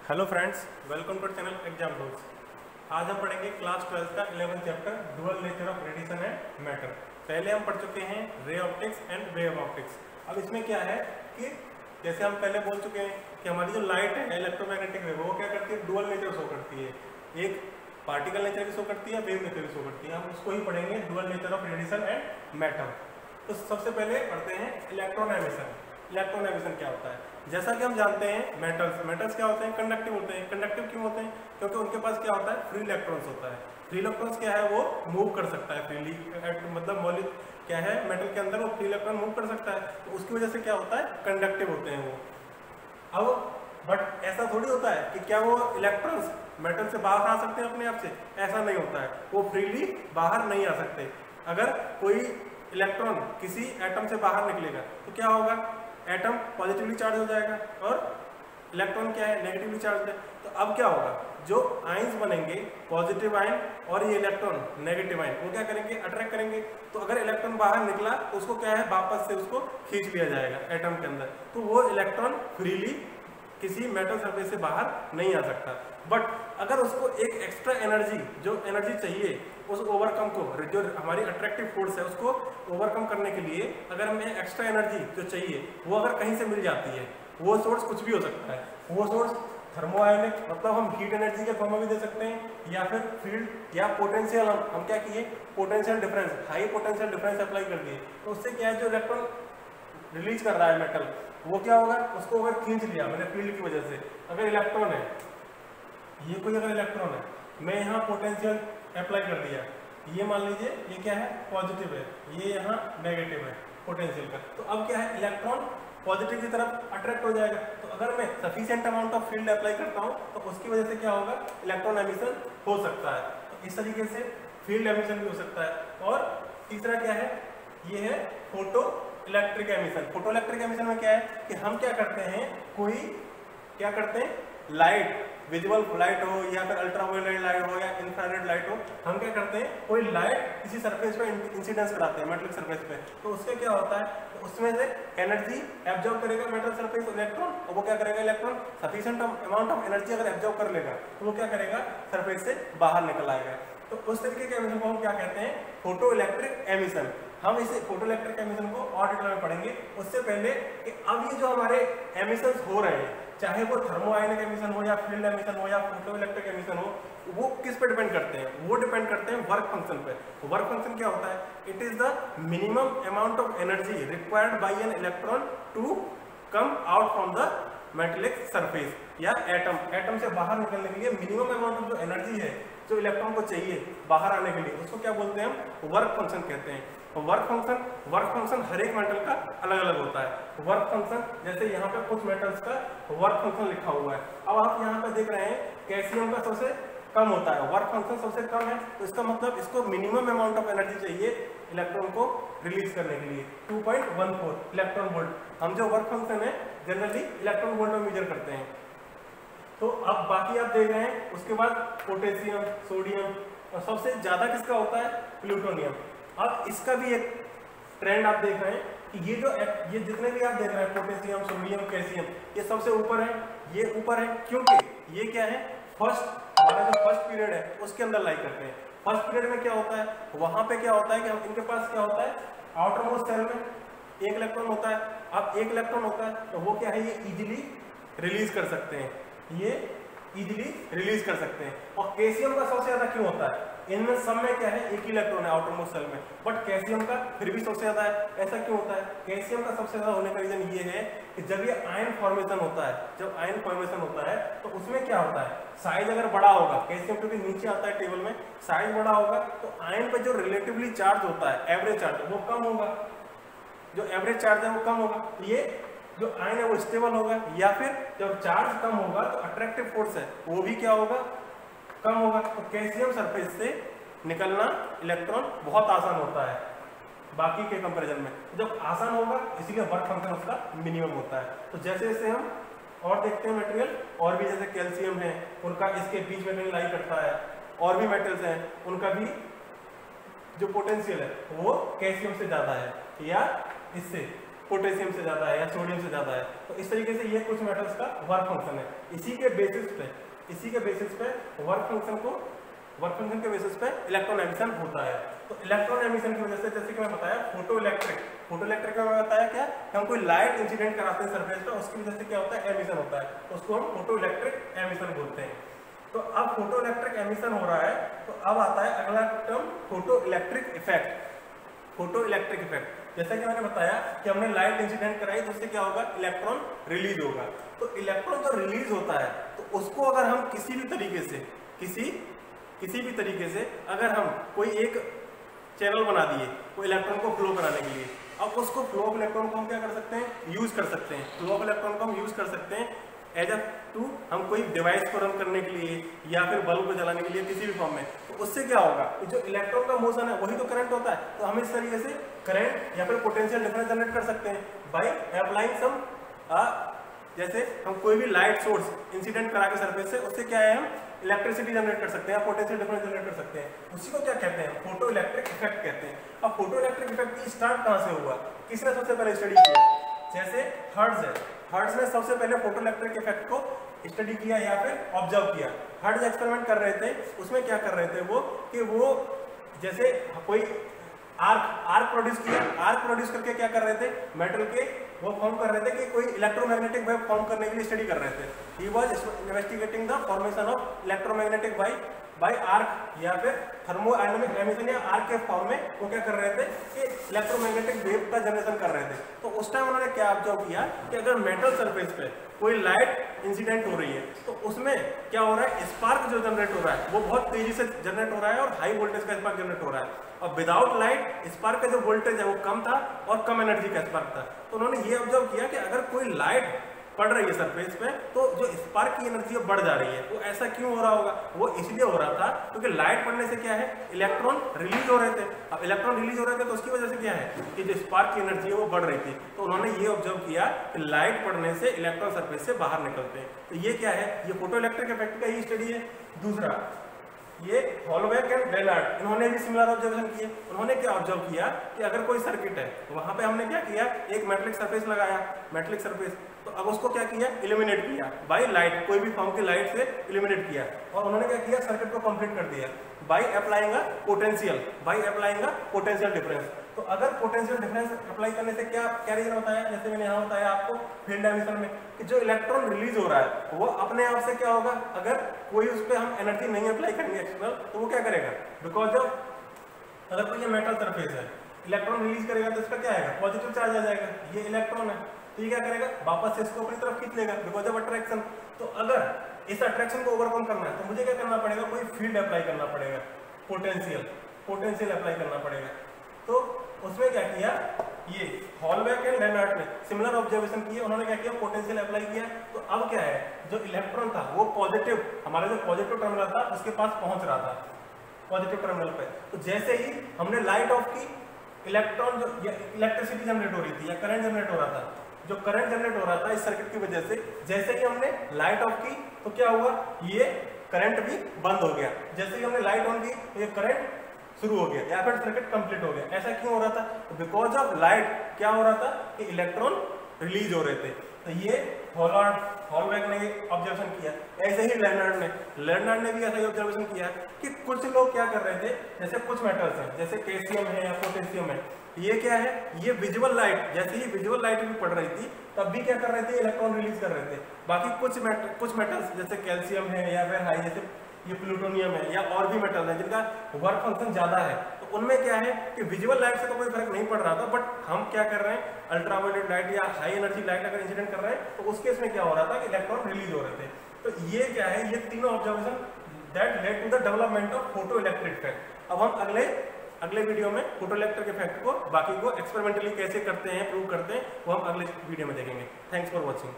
Hello friends, welcome to channel exam rules. आज हम पढ़ेंगे क्लास 12 का 11th chapter dual nature of radiation and matter. पहले हम पढ़ चुके हैं ray optics and wave optics. अब इसमें क्या है कि जैसे हम पहले बोल चुके हैं कि हमारी जो लाइट है इलेक्ट्रोमैग्नेटिक वेव वो क्या करती है, डुअल नेचर शो करती है। एक पार्टिकल नेचर भी शो करती है, वेव नेचर भी शो करती है। हम उसको ही पढ़ेंगे dual nature of radiation and matter. तो सबसे पहले पढ़ते हैं इलेक्ट्रॉन एमिशन। इलेक्ट्रॉन एमिशन क्या होता है? जैसा कि हम जानते हैं मेटल्स क्या होते हैं, कंडक्टिव होते हैं। कंडक्टिव क्यों होते हैं? क्योंकि उनके पास क्या होता है, फ्री इलेक्ट्रॉन्स होता है। फ्री इलेक्ट्रॉन्स क्या है, वो मूव कर सकता है फ्रीली। मतलब मौलिक क्या है, मेटल के अंदर वो फ्री इलेक्ट्रॉन मूव कर सकता है, तो उसकी वजह से क्या होता है, कंडक्टिव होते हैं वो। अब बट ऐसा थोड़ी होता है कि क्या वो इलेक्ट्रॉन्स मेटल से बाहर आ सकते हैं अपने आप से? ऐसा नहीं होता है, वो फ्रीली बाहर नहीं आ सकते। अगर कोई इलेक्ट्रॉन किसी एटम से बाहर निकलेगा तो क्या होगा, एटम पॉजिटिवली चार्ज हो जाएगा और इलेक्ट्रॉन क्या है, नेगेटिवली चार्ज है। तो अब क्या होगा, जो आयंस बनेंगे पॉजिटिव आयन और ये इलेक्ट्रॉन नेगेटिव आयन, वो क्या करेंगे, अट्रैक्ट करेंगे। तो अगर इलेक्ट्रॉन बाहर निकला तो उसको क्या है, वापस से उसको खींच लिया जाएगा एटम के अंदर। तो वो इलेक्ट्रॉन फ्रीली किसी मेटल सरफेस से बाहर नहीं आ सकता। बट अगर उसको एक एक्स्ट्रा एनर्जी, जो एनर्जी चाहिए उस ओवरकम को, जो हमारी अट्रैक्टिव फोर्स है उसको ओवरकम करने के लिए अगर हमें एक्स्ट्रा एनर्जी जो चाहिए वो अगर कहीं से मिल जाती है, वो सोर्स कुछ भी हो सकता है। वो सोर्स थर्मोआयनिक, मतलब हम हीट एनर्जी के फॉर्म में भी दे सकते हैं, या फिर फील्ड या पोटेंशियल। हम क्या किए, potential difference, high potential difference apply कर दिए। तो उससे क्या है, जो इलेक्ट्रॉन रिलीज कर रहा है मेटल, वो क्या होगा, उसको अगर खींच लिया मैंने फील्ड की वजह से। अगर इलेक्ट्रॉन है, ये कोई अगर इलेक्ट्रॉन है, मैं यहाँ पोटेंशियल अप्लाई कर दिया, ये मान लीजिए ये क्या है, पॉजिटिव है, ये यहाँ नेगेटिव है पोटेंशियल का। तो अब क्या है, इलेक्ट्रॉन पॉजिटिव की तरफ अट्रैक्ट हो जाएगा। तो अगर मैं sufficient amount of field apply करता हूँ तो उसकी वजह से क्या होगा, इलेक्ट्रॉन एमिशन हो सकता है। तो इस तरीके से फील्ड एमिशन भी हो सकता है। और तीसरा क्या है, ये है photo electric emission. Photo electric emission में क्या है कि हम क्या करते हैं, कोई क्या करते हैं, लाइट, विजुअल लाइट हो या फिर अल्ट्रावायलेट लाइट हो या इंफ्रारेड लाइट हो, हम क्या करते हैं, कोई लाइट किसी सरफेस पे इंसिडेंस कराते हैं मेटल सरफेस पे। तो उससे क्या होता है, तो उसमें से एनर्जी एब्जॉर्ब करेगा मेटल सरफेस इलेक्ट्रॉन, और वो क्या करेगा, electron sufficient amount of energy अगर एब्जॉर्ब कर लेगा तो वो क्या करेगा, सरफेस से बाहर निकल आएगा। तो उस तरीके के एमिशन को हम क्या कहते हैं, फोटो इलेक्ट्रिक एमिशन। हम इसे फोटो इलेक्ट्रिक एमिशन को और डिटेल में पढ़ेंगे। उससे पहले कि अब ये जो हमारे एमिशंस हो रहे हैं, चाहे वो थर्मोआयनिक एमिशन हो या फील्ड एमिशन हो या फोटो इलेक्ट्रिक एमिशन हो, वो किस पे डिपेंड करते हैं, वो डिपेंड करते हैं वर्क फंक्शन पे। वर्क फंक्शन क्या होता है, it is the minimum amount of energy required by an electron to come out from the metallic surface, या एटम से बाहर निकलने के लिए मिनिमम अमाउंट ऑफ जो एनर्जी है जो इलेक्ट्रॉन को चाहिए बाहर आने के लिए, उसको क्या बोलते हैं, हम वर्क फंक्शन कहते हैं। वर्क फंक्शन हर एक मेटल का अलग अलग होता है। वर्क फंक्शन जैसे यहाँ पे कुछ मेटल्स का वर्क फंक्शन लिखा हुआ है। अब आप यहाँ पे देख रहे हैं कैल्शियम का सबसे कम होता है, वर्क फंक्शन सबसे कम है। तो इसका मतलब इसको मिनिमम अमाउंट ऑफ एनर्जी चाहिए इलेक्ट्रॉन को रिलीज करने के लिए, 2.14 इलेक्ट्रॉन वोल्ट। हम जो वर्क फंक्शन है जनरली इलेक्ट्रॉन वोल्ट में मेजर करते हैं। तो अब बाकी आप देख रहे हैं, उसके बाद पोटेशियम, सोडियम, और सबसे ज्यादा किसका होता है, प्लूटोनियम। अब इसका भी एक ट्रेंड आप देख रहे हैं कि ये जितने भी आप देख रहे हैं, पोटेशियम, सोडियम, कैल्शियम, ये सबसे ऊपर है। ये ऊपर है क्योंकि ये क्या है, हमारा जो फर्स्ट पीरियड है उसके अंदर लाई करते हैं। फर्स्ट पीरियड में क्या होता है, वहां पे क्या होता है कि हम इनके पास क्या होता है, आउटर मोस्ट सेल में एक इलेक्ट्रॉन होता है। अब एक इलेक्ट्रॉन होता है तो वो क्या है, ये इजिली रिलीज कर सकते हैं, ये इजिली रिलीज कर सकते हैं। और कैल्शियम का सबसे ज्यादा क्यों होता है, इनमें सब में क्या है, एक ही इलेक्ट्रॉन है आउटर मोस्ट सेल में, बट कैल्शियम का फिर भी सबसे ज्यादा है। ऐसा क्यों होता है, कैल्शियम का सबसे ज्यादा होने का रीजन ये है कि जब ये आयन फॉर्मेशन होता है, जब आयन फॉर्मेशन होता है तो उसमें क्या होता है, साइज अगर बड़ा होगा, कैल्शियम क्योंकि नीचे आता है टेबल में, साइज बड़ा होगा तो आयन पे जो रिलेटिवली चार्ज होता है, एवरेज चार्ज, वो कम होगा। जो एवरेज चार्ज है वो कम होगा, ये जो आयन है वो स्टेबल होगा। या फिर जब चार्ज कम होगा तो अट्रैक्टिव फोर्स है वो भी क्या होगा, कम होगा। तो कैल्शियम सरफेस से निकलना इलेक्ट्रॉन बहुत आसान होता है बाकी के कंपैरिजन में। जब आसान होगा इसीलिए वर्क फंक्शन उसका मिनिमम होता है। तो जैसे जैसे हम और देखते हैं मटेरियल, और भी जैसे कैल्शियम है उनका इसके बीच में कहीं लाई करता है, और भी मेटल्स हैं उनका भी जो पोटेंशियल है वो कैल्शियम से ज्यादा है या इससे पोटेशियम से ज़्यादा है या सोडियम से ज़्यादा है। तो इस तरीके से ये कुछ मेटल्स का वर्क फंक्शन है। इसी के बेसिस पे वर्क फंक्शन के बेसिस पे इलेक्ट्रॉन एमिशन होता है। तो इलेक्ट्रॉन एमिशन की वजह से, जैसे कि मैं बताया फोटो इलेक्ट्रिक में मैं बताया क्या, हम कोई लाइट इंसिडेंट कराते हैं सरफेस पे, उसकी वजह से क्या होता है, एमिशन होता है, उसको हम फोटो इलेक्ट्रिक एमिशन बोलते हैं। तो अब फोटो इलेक्ट्रिक एमिशन हो रहा है, तो अब आता है अगला टर्म फोटो इलेक्ट्रिक इफेक्ट। जैसा कि मैंने बताया कि हमने लाइट इंसिडेंट कराई तो उससे क्या होगा, इलेक्ट्रॉन रिलीज होगा। तो इलेक्ट्रॉन जो रिलीज होता है तो उसको अगर हम किसी भी तरीके से अगर हम कोई एक चैनल बना दिए वो इलेक्ट्रॉन को फ्लो कराने के लिए, अब उसको फ्लो ऑफ इलेक्ट्रॉन को हम क्या कर सकते हैं, यूज कर सकते हैं। फ्लो ऑफ इलेक्ट्रॉन को हम यूज कर सकते हैं एज टू हम कोई डिवाइस को रन करने के लिए या फिर बल्ब को जलाने के लिए किसी भी फॉर्म में। तो उससे क्या होगा, जो इलेक्ट्रॉन का मोशन है वही तो करंट होता है। तो हम इस तरीके से करंट या फिर पोटेंशियल डिफरेंस जनरेट कर सकते हैं बाय अप्लाइंग सम, जैसे हम कोई भी लाइट सोर्स इंसिडेंट करा के सरफेस से, उससे क्या है, हम इलेक्ट्रिसिटी जनरेट कर सकते हैं, पोटेंशियल डिफरेंस जनरेट कर सकते हैं। उसी को क्या कहते हैं, फोटो इलेक्ट्रिक इफेक्ट कहते हैं। अब फोटो इलेक्ट्रिक इफेक्ट की स्टार्ट कहां से हुआ, किसने सबसे पहले स्टडी किया, जैसे हर्ट्ज ने सबसे पहले फोटो इलेक्ट्रिक इफेक्ट को स्टडी किया या फिर ऑब्जर्व किया। हर्ट्ज एक्सपेरिमेंट कर रहे थे, उसमें क्या कर रहे थे वो, कि वो जैसे कोई आर्क प्रोड्यूस करके क्या कर रहे थे, मेटल के वो फॉर्म कर रहे थे कि कोई इलेक्ट्रोमैग्नेटिक वेव फॉर्म करने के लिए स्टडी कर रहे थे। He was investigating the formation of electromagnetic by arc या फिर थर्मोडायनामिक एमिशन या आर्क के फॉर्म में वो क्या कर रहे थे कि इलेक्ट्रोमैग्नेटिक वेव का जनरेशन कर रहे थे। तो उस टाइम उन्होंने क्या ऑब्जर्व किया कि अगर मेटल सरफेस पे कोई लाइट इंसिडेंट हो रही है तो उसमें क्या हो रहा है, स्पार्क जो जनरेट हो रहा है वो बहुत तेजी से जनरेट हो रहा है और हाई वोल्टेज का स्पार्क जनरेट हो रहा है। और विदाउट लाइट स्पार्क का जो वोल्टेज है वो कम था और कम एनर्जी का स्पार्क था। तो उन्होंने ये ऑब्जर्व किया कि अगर कोई लाइट पड़ रही है सरफेस पे तो जो स्पार्क की एनर्जी है बढ़ जा रही है। वो ऐसा क्यों हो रहा होगा, वो इसलिए हो रहा था क्योंकि लाइट पड़ने से क्या है, इलेक्ट्रॉन रिलीज हो रहे थे। अब इलेक्ट्रॉन रिलीज हो रहे थे तो उसकी वजह से क्या है कि जो स्पार्क की एनर्जी है वो बढ़ रही थी। तो उन्होंने ये ऑब्जर्व किया कि लाइट पड़ने से इलेक्ट्रॉन सरफेस से बाहर निकलते हैं। तो ये क्या है, ये फोटो इलेक्ट्रिक इफेक्ट का ही स्टडी है। दूसरा, ये हॉलबैक एंड लेनार्ड, इन्होंने भी सिमिलर ऑब्जर्वेशन किए। उन्होंने क्या ऑब्जर्व किया कि अगर कोई सर्किट है तो वहां पे हमने क्या किया, एक मेटलिक सरफेस लगाया, मेटलिक सरफेस, तो अब उसको क्या किया, इल्यूमिनेट किया बाय लाइट, कोई भी फॉर्म की लाइट से इल्यूमिनेट किया। और उन्होंने क्या किया, सर्किट को कंप्लीट कर दिया बाय अप्लाइंग पोटेंशियल डिफरेंस। तो अगर पोटेंशियल डिफरेंस अप्लाई करने से क्या रीजन होता है, जैसे मैंने यहाँ बताया आपको फील्ड एमिशन में, कि जो इलेक्ट्रॉन रिलीज हो रहा है वो अपने आप से क्या होगा, अगर कोई उस पर हम एनर्जी नहीं अप्लाई करेंगे एक्सटर्नल, तो वो क्या करेगा, बिकॉज ऑफ अगर कोई ये मेटल सरफेस है, इलेक्ट्रॉन रिलीज करेगा तो इसका क्या आएगा, पॉजिटिव चार्ज आ जाएगा। ये इलेक्ट्रॉन है तो ये क्या करेगा, वापस से इसको अपनी तरफ खींच लेगा बिकॉज ऑफ अट्रैक्शन। तो अगर इस अट्रैक्शन को ओवरकम करना है तो मुझे क्या करना पड़ेगा, कोई फील्ड अप्लाई करना पड़ेगा, पोटेंशियल अप्लाई करना पड़ेगा। तो उसमें क्या किया, ये हॉलबैक एंड लेनार्ड ने सिमिलर ऑब्जर्वेशन किए। उन्होंने क्या किया, पोटेंशियल अप्लाई किया। तो अब क्या है, जो इलेक्ट्रॉन था वो पॉजिटिव, हमारा जो पॉजिटिव टर्मिनल था उसके पास पहुंच रहा था, पॉजिटिव टर्मिनल पे। तो जैसे ही हमने लाइट ऑफ की, इलेक्ट्रॉन जो इलेक्ट्रिसिटी जनरेट हो रही थी या करंट जनरेट हो रहा था, जो करंट जनरेट हो रहा था इस सर्किट की वजह से, जैसे ही हमने लाइट ऑफ की तो क्या हुआ, ये करंट भी बंद हो गया। जैसे ही हमने लाइट ऑन की तो ये करंट शुरू हो गया या फिर सर्किट कंप्लीट हो गया। ऐसा क्यों हो रहा था, बिकॉज ऑफ लाइट क्या हो रहा था कि इलेक्ट्रॉन रिलीज हो रहे थे। तो ये हॉलबैक ने ऑब्जर्वेशन किया। ऐसे ही लेनार्ड ने भी ऐसा ही ऑब्जर्वेशन किया कि कुछ लोग क्या कर रहे थे, जैसे कुछ मेटल्स हैं जैसे कैल्शियम है या पोटेशियम है, ये क्या है, ये विजुअल लाइट, जैसे ही विजुअल लाइट भी पड़ रही थी तब भी क्या कर रहे थे, इलेक्ट्रॉन रिलीज कर रहे थे। बाकी कुछ मेटल्स जैसे कैल्शियम है या फिर हाई जैसे ये प्लूटोनियम है या और भी मेटल है जिनका वर्क फंक्शन ज्यादा है, तो उनमें क्या है कि विजुअल लाइट से तो कोई फर्क नहीं पड़ रहा था, बट हम क्या कर रहे हैं, अल्ट्रावायलेट लाइट या हाई एनर्जी लाइट अगर इंसिडेंट कर रहे हैं तो उस केस में क्या हो रहा था कि इलेक्ट्रॉन रिलीज हो रहे थे। तो ये क्या है, ये तीनों observation that led to the development of photo electric effect. अब हम अगले वीडियो में फोटो इलेक्ट्रिक इफेक्ट को बाकी को एक्सपेरिमेंटली कैसे करते हैं, प्रूव करते हैं, वो हम अगले वीडियो में देखेंगे। Thanks for watching.